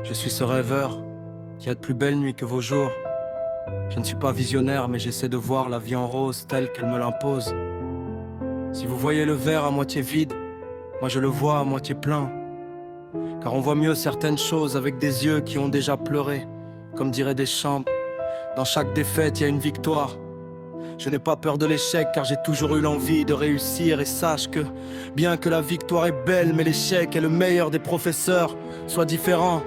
Je suis ce rêveur qui a de plus belles nuits que vos jours. Je ne suis pas visionnaire, mais j'essaie de voir la vie en rose telle qu'elle me l'impose. Si vous voyez le verre à moitié vide, moi je le vois à moitié plein. Car on voit mieux certaines choses avec des yeux qui ont déjà pleuré. Comme diraient Deschamps, dans chaque défaite il y a une victoire. Je n'ai pas peur de l'échec car j'ai toujours eu l'envie de réussir. Et sache que, bien que la victoire est belle, mais l'échec est le meilleur des professeurs. Sois différent,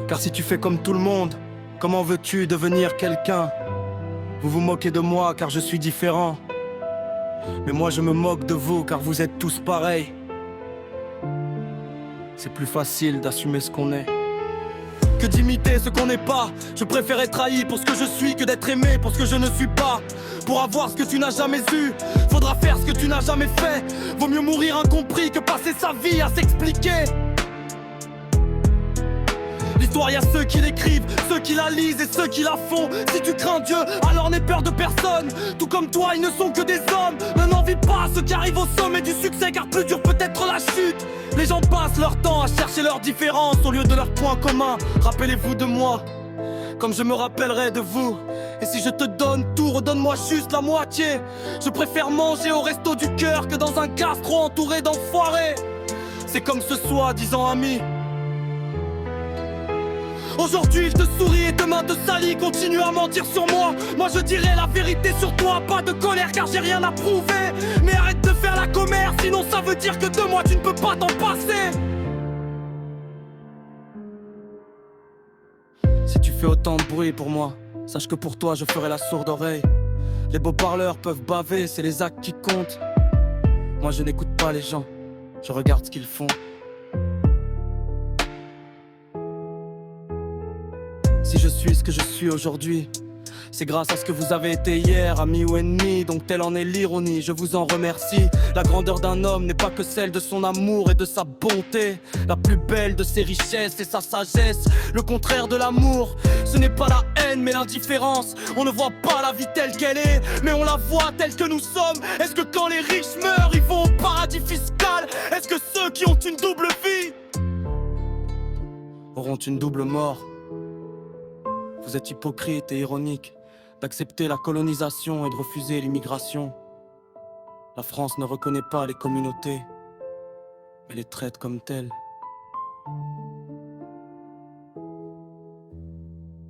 car si tu fais comme tout le monde, comment veux-tu devenir quelqu'un? Vous vous moquez de moi car je suis différent, mais moi je me moque de vous car vous êtes tous pareils. C'est plus facile d'assumer ce qu'on est que d'imiter ce qu'on n'est pas. Je préfère être trahi pour ce que je suis que d'être aimé pour ce que je ne suis pas. Pour avoir ce que tu n'as jamais eu, faudra faire ce que tu n'as jamais fait. Vaut mieux mourir incompris que passer sa vie à s'expliquer. L'histoire, y'a ceux qui l'écrivent, ceux qui la lisent et ceux qui la font. Si tu crains Dieu, alors n'aie peur de personne. Tout comme toi, ils ne sont que des hommes. Ne n'envie pas ceux qui arrivent au sommet du succès, car plus dur peut être la chute. Les gens passent leur temps à chercher leurs différences au lieu de leurs points communs. Rappelez-vous de moi, comme je me rappellerai de vous. Et si je te donne tout, redonne-moi juste la moitié. Je préfère manger au resto du cœur que dans un gastro entouré d'enfoirés. C'est comme ce soi-disant ami. Aujourd'hui je te souris et demain te salis. Continue à mentir sur moi, moi je dirai la vérité sur toi. Pas de colère car j'ai rien à prouver. Mais arrête de faire la commère, sinon ça veut dire que de moi tu ne peux pas t'en passer. Si tu fais autant de bruit pour moi, sache que pour toi je ferai la sourde oreille. Les beaux parleurs peuvent baver, c'est les actes qui comptent. Moi je n'écoute pas les gens, je regarde ce qu'ils font. Si je suis ce que je suis aujourd'hui, c'est grâce à ce que vous avez été hier, amis ou ennemis. Donc telle en est l'ironie, je vous en remercie. La grandeur d'un homme n'est pas que celle de son amour et de sa bonté. La plus belle de ses richesses, c'est sa sagesse. Le contraire de l'amour, ce n'est pas la haine mais l'indifférence. On ne voit pas la vie telle qu'elle est, mais on la voit telle que nous sommes. Est-ce que quand les riches meurent, ils vont au paradis fiscal? Est-ce que ceux qui ont une double vie auront une double mort? Vous êtes hypocrite et ironique d'accepter la colonisation et de refuser l'immigration. La France ne reconnaît pas les communautés, mais les traite comme telles.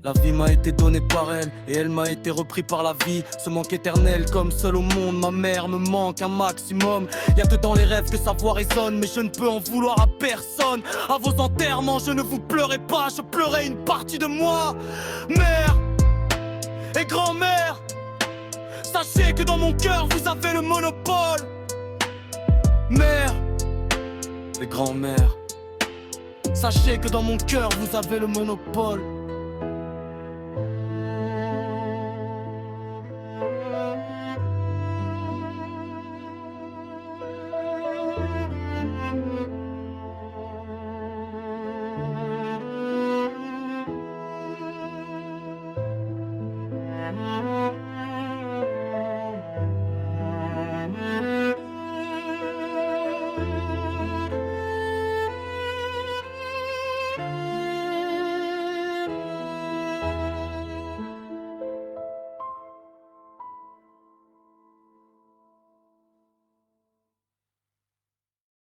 La vie m'a été donnée par elle, et elle m'a été reprise par la vie. Ce manque éternel, comme seul au monde, ma mère me manque un maximum. Y'a que dans les rêves que sa voix résonne, mais je ne peux en vouloir à personne. À vos enterrements, je ne vous pleurais pas, je pleurais une partie de moi. Mère et grand-mère, sachez que dans mon cœur, vous avez le monopole. Mère et grand-mère, sachez que dans mon cœur, vous avez le monopole.